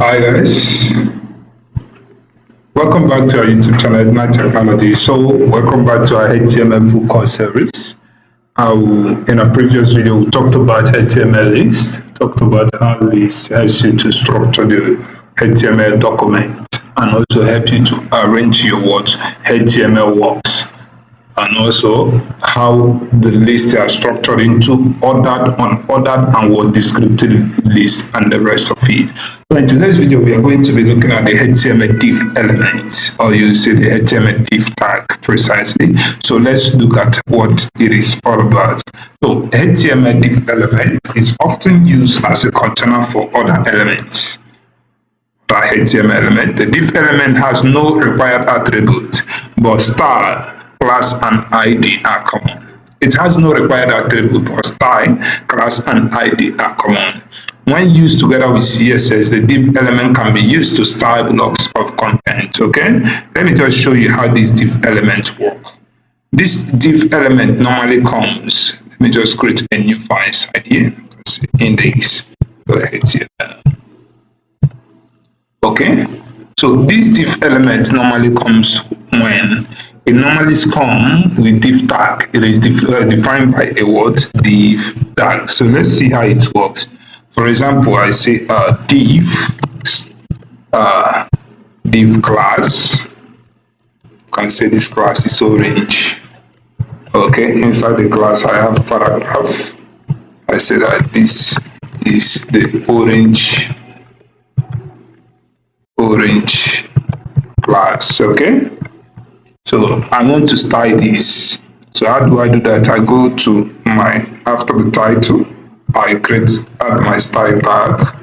Hi guys, welcome back to our YouTube channel, Ignite Technology. So welcome back to our HTML full course series. In a previous video, we talked about HTML list, talked about how list helps you to structure the HTML document and also help you to arrange your words, HTML works, and also how the lists are structured into ordered, unordered, and word descriptive list, and the rest of it. So in today's video, we are going to be looking at the HTML div element, or you say the HTML div tag precisely. So let's look at what it is all about. So HTML div element is often used as a container for other elements. By HTML element, the div element has no required attribute, but style, class, and ID are common. It has no required attribute, but style, class, and ID are common. When used together with CSS, the div element can be used to style blocks of content. Okay, let me just show you how these div elements work. This div element normally comes. Let me just create a new file inside here. Index HTML. Okay, so this div element normally comes when it normally comes with div tag. It is defined by a word div tag. So let's see how it works. For example, I say div class. You can say this class is orange. Okay, inside the class I have paragraph. I say that this is the orange class. Okay, so I want to style this. So how do I do that? I go to my, after the title, I add my style tag.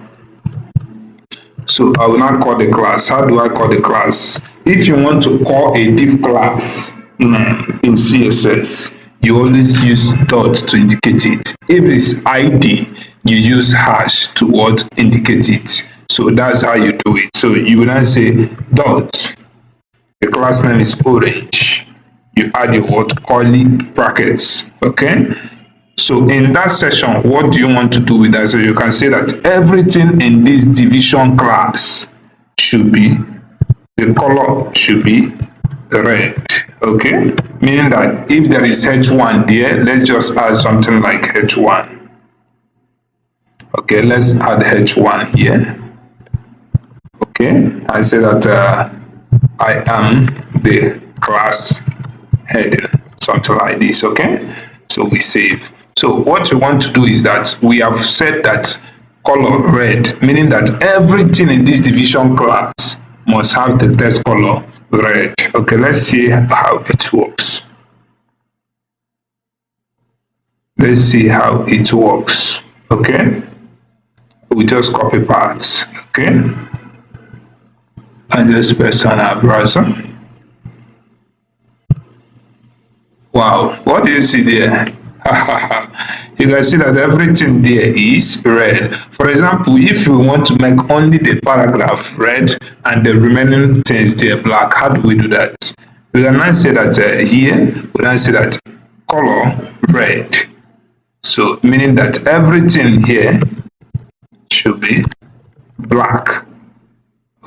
So I will now call the class. How do I call the class? If you want to call a div class name in CSS, you always use dot to indicate it. If it's ID, you use hash to what indicate it. So that's how you do it. So you will now say dot, the class name is orange. You add your word curly brackets. Okay, so in that section, what do you want to do with that? So you can say that everything in this division class should be, the color should be red. Okay, meaning that if there is h1 there, let's just add something like h1. Okay, let's add h1 here. Okay, I say that I am the class heading, something like this. Okay, so we save. So what we want to do is that we have said that color red, meaning that everything in this division class must have the text color red. Okay, let's see how it works. Let's see how it works. Okay, we just copy parts. Okay, and just press on our browser. Wow, what do you see there? You can see that everything there is red. For example, if you want to make only the paragraph red and the remaining things there black, how do we do that? We can now say that here, we can say that color red. So meaning that everything here should be black.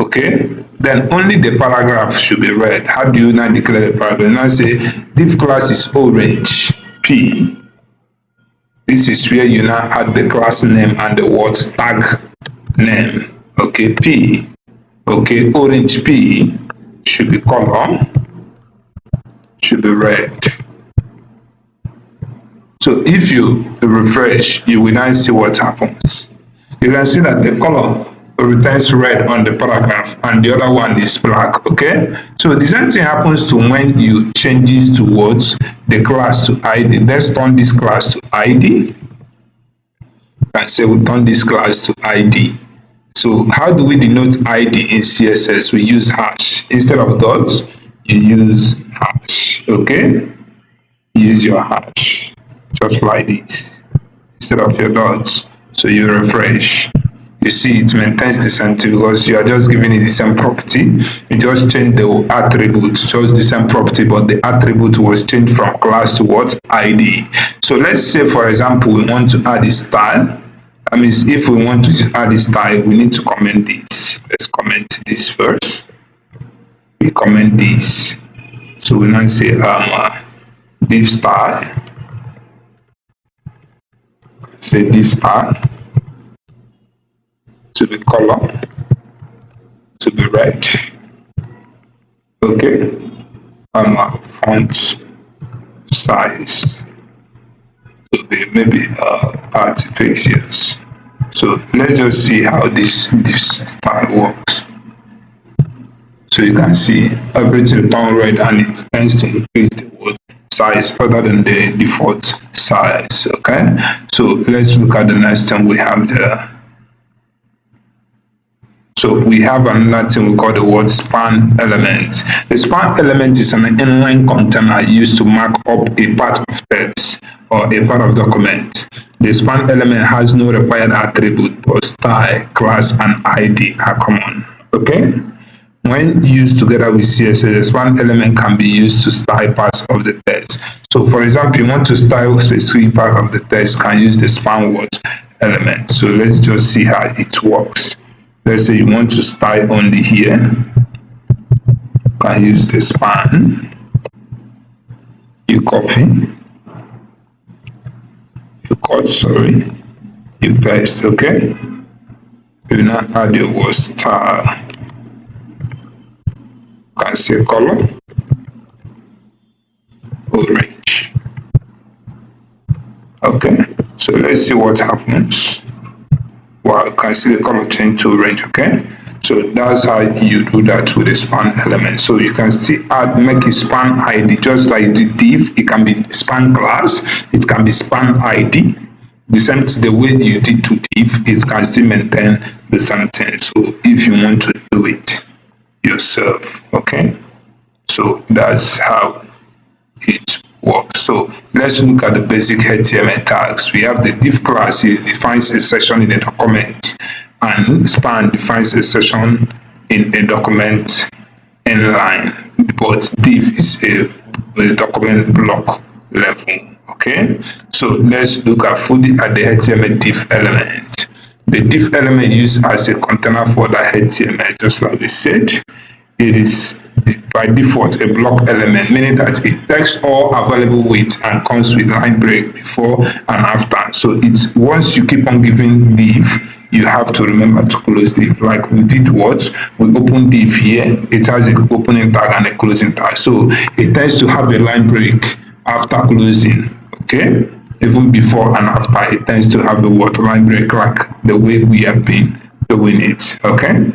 Okay, then only the paragraph should be red. How do you now declare the paragraph? You now say div class is orange p. This is where you now add the class name and the word tag name. Okay, p. Okay, orange p should be color, should be red. So if you refresh, you will now see what happens. You can see that the color returns red on the paragraph and the other one is black. Okay, so the same thing happens to when you change this towards the class to ID. Let's turn this class to ID and say we turn this class to ID. So how do we denote ID in CSS? We use hash. Instead of dots, you use hash. Okay, use your hash just like this instead of your dots. So you refresh, you see it maintains the same thing because you are just giving it the same property. You just change the attribute, shows the same property, but the attribute was changed from class to what? ID. So let's say, for example, we want to add a style. That means if we want to add a style, we need to comment this. comment this first. We comment this. So we now say div style. Say div style to be color to be red. Okay. Font size to be maybe 30 pixels. So let's just see how this style works. So you can see everything turn red and it tends to increase the word size further than the default size. Okay, so let's look at the next thing we have there. So we have another thing we call the word span element. The span element is an inline container used to mark up a part of text or a part of document. The span element has no required attribute, but style, class, and ID are common. Okay? When used together with CSS, the span element can be used to style parts of the text. So for example, you want to style a specific part of the text, you can use the span word element. So let's just see how it works. Let's say you want to style only here. You can use the span. You copy. You cut, sorry. You paste, okay? You now add your word style. You can say color. Orange. Okay, so let's see what happens. Well, you can see the color change to orange. Okay, so that's how you do that with the span element. So you can still make a span ID just like the div. It can be span class, it can be span ID. The same the way you did to div, it can still maintain the same thing. So if you want to do it yourself, okay, so that's how it works. So let's look at the basic HTML tags. We have the div class, it defines a section in a document, and span defines a section in a document inline, but div is a document block level. Okay, so let's look at fully at the HTML div element. The div element used as a container for the HTML, just like we said. It is by default a block element, meaning that it takes all available weight and comes with line break before and after. So it's once you keep on giving div, you have to remember to close div. Like we did what? We open div here, it has an opening tag and a closing tag. So it tends to have a line break after closing. Okay? Even before and after, it tends to have a line break like the way we have been doing it. Okay?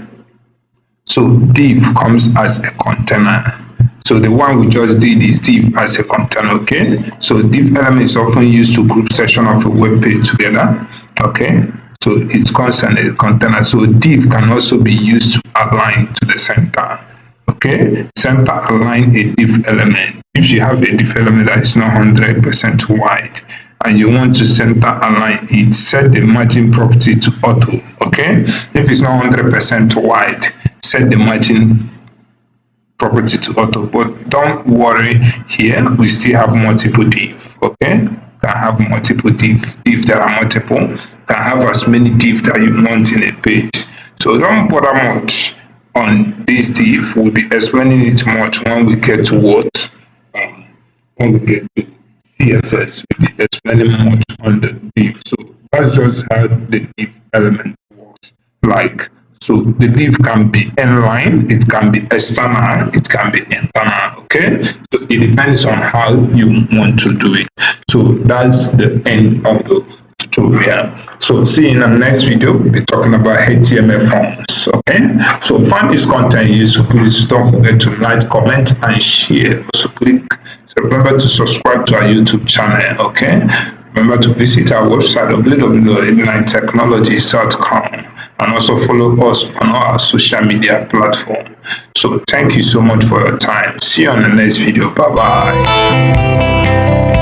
So div comes as a container. So the one we just did is div as a container, okay? So div element is often used to group section of a web page together, okay? So it comes in a container. So div can also be used to align to the center, okay? Center align a div element. If you have a div element that is not 100% wide, and you want to center align it, set the margin property to auto, okay? If it's not 100% wide, set the margin property to auto, but don't worry, here we still have multiple div, okay? Can have multiple div. If there are multiple, can have as many div that you want in a page. So don't bother much on this div. We'll be explaining it much when we get to what when we get to CSS. We'll be explaining much on the div. So that's just how the div element works. Like, so the div can be inline, it can be external, it can be internal, okay? So it depends on how you want to do it. So that's the end of the tutorial. So see you in the next video, we'll be talking about HTML forms, okay? So find this content useful, please don't forget to like, comment, and share. Also so remember to subscribe to our YouTube channel, okay? Remember to visit our website www.ignitetechnologies.com and also follow us on our social media platform. So thank you so much for your time. See you on the next video. Bye bye.